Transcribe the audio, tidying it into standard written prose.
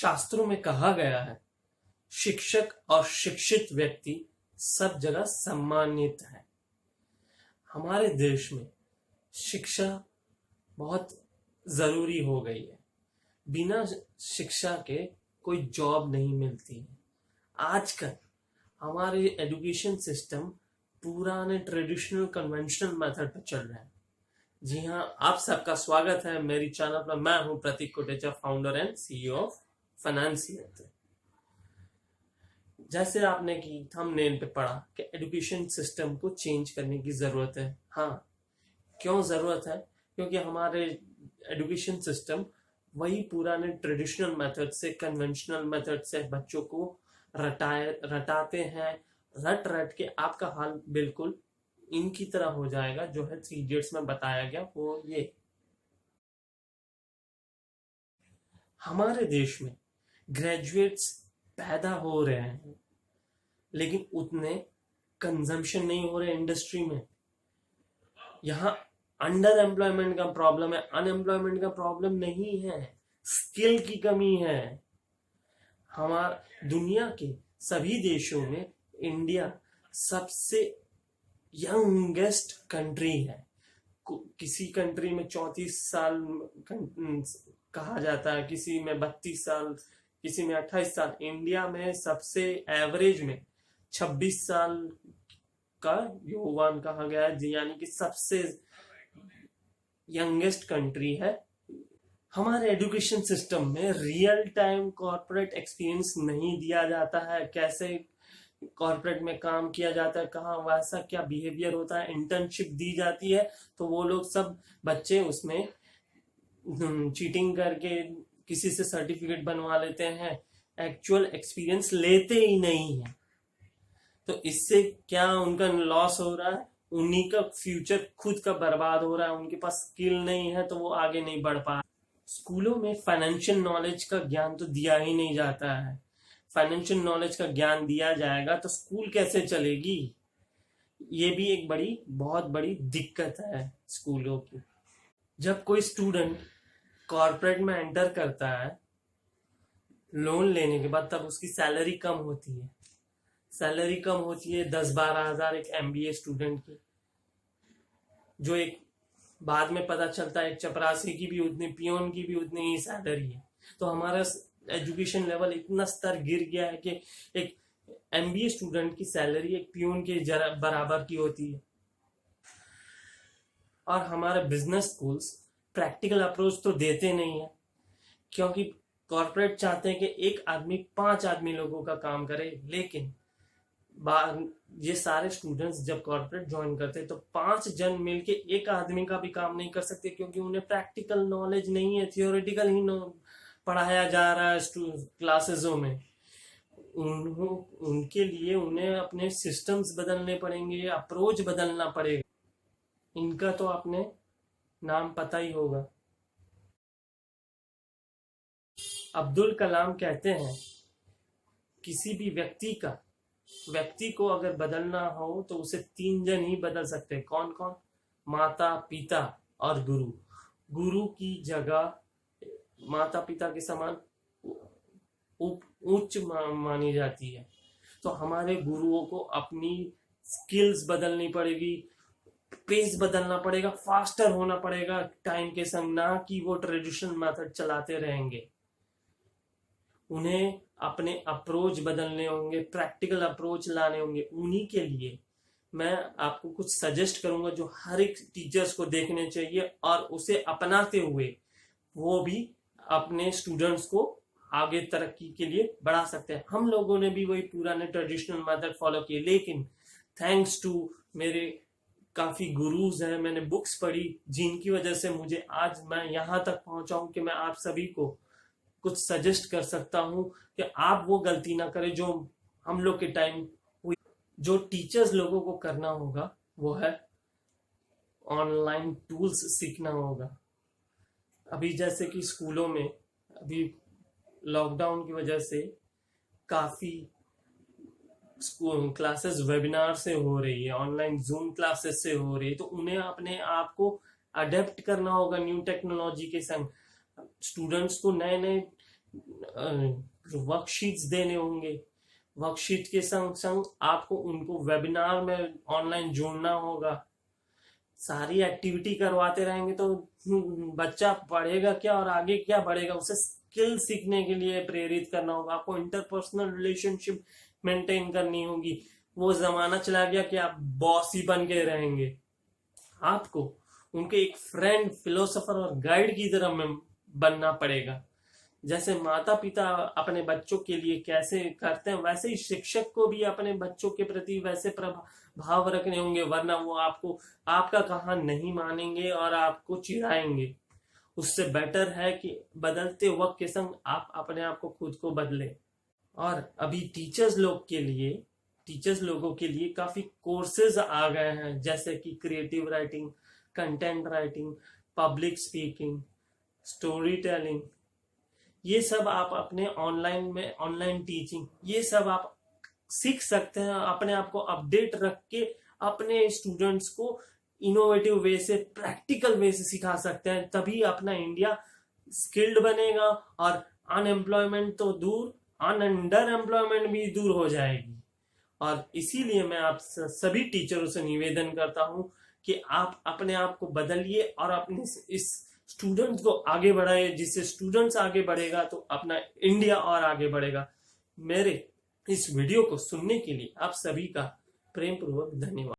शास्त्रों में कहा गया है, शिक्षक और शिक्षित व्यक्ति सब जगह सम्मानित है। हमारे देश में शिक्षा बहुत जरूरी हो गई है। बिना शिक्षा के कोई जॉब नहीं मिलती है। आजकल हमारे एजुकेशन सिस्टम पुराने ट्रेडिशनल कन्वेंशनल मेथड पर चल रहा है। जी हाँ, आप सबका स्वागत है मेरी चैनल पर। मैं हूं Prateek Kotecha, founder and CEO of financier. जैसे आपने की थंबनेल पे पढ़ा कि एजुकेशन सिस्टम को चेंज करने की जरूरत है। हाँ, क्यों जरूरत है? क्योंकि हमारे एजुकेशन सिस्टम वही पुराने ट्रेडिशनल मेथड से, कन्वेंशनल मेथड से बच्चों को रटाते हैं। रट के आपका हाल बिल्कुल इनकी तरह हो जाएगा जो है 3 इडियट्स में बताया गया। वो ये हमारे देश में ग्रेजुएट्स पैदा हो रहे हैं, लेकिन उतने कंजम्पशन नहीं हो रहे इंडस्ट्री में। यहाँ अंडर एम्प्लॉयमेंट का प्रॉब्लम है, अनएम्प्लॉयमेंट का प्रॉब्लम नहीं है, स्किल की कमी है। हमारा दुनिया के सभी देशों में इंडिया सबसे यंगेस्ट कंट्री है। किसी कंट्री में 34 साल कहा जाता है, किसी में 32 साल, किसी में 28 साल। इंडिया में सबसे एवरेज में 26 साल का युवान कहा गया है, यानी कि सबसे यंगेस्ट कंट्री है। हमारे एजुकेशन सिस्टम में रियल टाइम कॉर्पोरेट एक्सपीरियंस नहीं दिया जाता है। कैसे कॉर्पोरेट में काम किया जाता है, कहाँ वैसा क्या बिहेवियर होता है। इंटर्नशिप दी जाती है तो वो लोग सब बच्चे उसमें चीटिंग करके किसी से सर्टिफिकेट बनवा लेते हैं, एक्चुअल एक्सपीरियंस लेते ही नहीं है। तो इससे क्या उनका लॉस हो रहा है? उन्हीं का फ्यूचर खुद का बर्बाद हो रहा है। उनके पास स्किल नहीं है तो वो आगे नहीं बढ़ पा। स्कूलों में फाइनेंशियल नॉलेज का ज्ञान तो दिया ही नहीं जाता है। फाइनेंशियल नॉलेज का ज्ञान दिया जाएगा तो स्कूल कैसे चलेगी? ये भी एक बहुत बड़ी दिक्कत है स्कूलों की। जब कोई स्टूडेंट कॉर्पोरेट में एंटर करता है लोन लेने के बाद, तब उसकी सैलरी कम होती है। 10-12 हजार एक MBA स्टूडेंट की, जो एक बाद में पता चलता है एक चपरासी की भी उतनी, पियोन की भी उतनी ही सैलरी है। तो हमारा एजुकेशन लेवल इतना स्तर गिर गया है कि एक MBA स्टूडेंट की सैलरी एक पियोन के बराबर की होती है। और हमारे बिजनेस स्कूल्स प्रैक्टिकल अप्रोच तो देते नहीं है, क्योंकि कॉर्पोरेट चाहते हैं कि एक आदमी 5 आदमी लोगों का काम करे। लेकिन ये सारे स्टूडेंट्स जब कॉर्पोरेट ज्वाइन करते हैं तो 5 जन मिलके एक आदमी का भी काम नहीं कर सकते, क्योंकि उन्हें प्रैक्टिकल नॉलेज नहीं है। थियोरेटिकल ही पढ़ाया जा रहा है क्लासेसों में। उनके लिए उन्हें अपने सिस्टम्स बदलने पड़ेंगे, अप्रोच बदलना पड़ेगा। इनका तो आपने नाम पता ही होगा। अब्दुल कलाम कहते हैं किसी भी व्यक्ति को अगर बदलना हो तो उसे 3 जन ही बदल सकते हैं। कौन कौन? माता, पिता और गुरु। गुरु की जगह माता पिता के समान उच्च मानी जाती है। तो हमारे गुरुओं को अपनी स्किल्स बदलनी पड़ेगी, पेस बदलना पड़ेगा, फास्टर होना पड़ेगा टाइम के संग, ना कि वो ट्रेडिशनल मेथड चलाते रहेंगे। उन्हें अपने अप्रोच बदलने होंगे, प्रैक्टिकल अप्रोच लाने होंगे। उन्हीं के लिए मैं आपको कुछ सजेस्ट करूंगा जो हर एक टीचर्स को देखने चाहिए, और उसे अपनाते हुए वो भी अपने स्टूडेंट्स को आगे तरक्की के लिए बढ़ा सकते हैं। हम लोगों ने भी वही पुराने ट्रेडिशनल मेथड फॉलो किए, लेकिन थैंक्स टू मेरे काफी गुरुज हैं, मैंने बुक्स पढ़ी जिनकी वजह से मुझे आज मैं यहाँ तक पहुंचा हूं कि मैं आप सभी को कुछ सजेस्ट कर सकता हूं कि आप वो गलती ना करें जो हम लोग के टाइम हुई। जो टीचर्स लोगों को करना होगा वो है ऑनलाइन टूल्स सीखना होगा। अभी जैसे कि स्कूलों में अभी लॉकडाउन की वजह से काफी क्लासेस वेबिनार से हो रही है, ऑनलाइन जूम क्लासेस से हो रही है। तो उन्हें अपने आप को अडेप्ट करना होगा न्यू टेक्नोलॉजी के संग। स्टूडेंट्स को नए नए वर्कशीट्स देने होंगे। वर्कशीट के संग संग आपको उनको वेबिनार में ऑनलाइन जोड़ना होगा। सारी एक्टिविटी करवाते रहेंगे तो बच्चा पढ़ेगा क्या और आगे क्या बढ़ेगा, उसे स्किल सीखने के लिए प्रेरित करना होगा। आपको इंटरपर्सनल रिलेशनशिप मेंटेन करनी होगी। वो जमाना चला गया कि आप बॉस ही बन के रहेंगे। आपको उनके एक फ्रेंड, फिलोसोफर और गाइड की तरह में बनना पड़ेगा। जैसे माता पिता अपने बच्चों के लिए कैसे करते हैं, वैसे ही शिक्षक को भी अपने बच्चों के प्रति वैसे प्रभाव रखने होंगे, वरना वो आपको आपका कहा नहीं मानेंगे और आपको चिढ़ाएंगे। उससे बेटर है कि बदलते वक्त के संग आप अपने आप को खुद को बदलें। और अभी टीचर्स लोगों के लिए काफी कोर्सेज आ गए हैं, जैसे कि creative writing, content writing, public speaking, story telling. ये सब आप अपने ऑनलाइन टीचिंग, ये सब आप सीख सकते हैं। अपने आप को अपडेट रख के अपने स्टूडेंट्स को इनोवेटिव वे से, प्रैक्टिकल वे से सिखा सकते हैं। तभी अपना इंडिया स्किल्ड बनेगा और अनएम्प्लॉयमेंट तो दूर, अंडर एम्प्लॉयमेंट भी दूर हो जाएगी। और इसीलिए मैं आप सभी टीचरों से निवेदन करता हूं कि आप अपने आप को बदलिए और अपने इस स्टूडेंट्स को आगे बढ़ाइए। जिससे स्टूडेंट्स आगे बढ़ेगा तो अपना इंडिया और आगे बढ़ेगा। मेरे इस वीडियो को सुनने के लिए आप सभी का प्रेम पूर्वक धन्यवाद।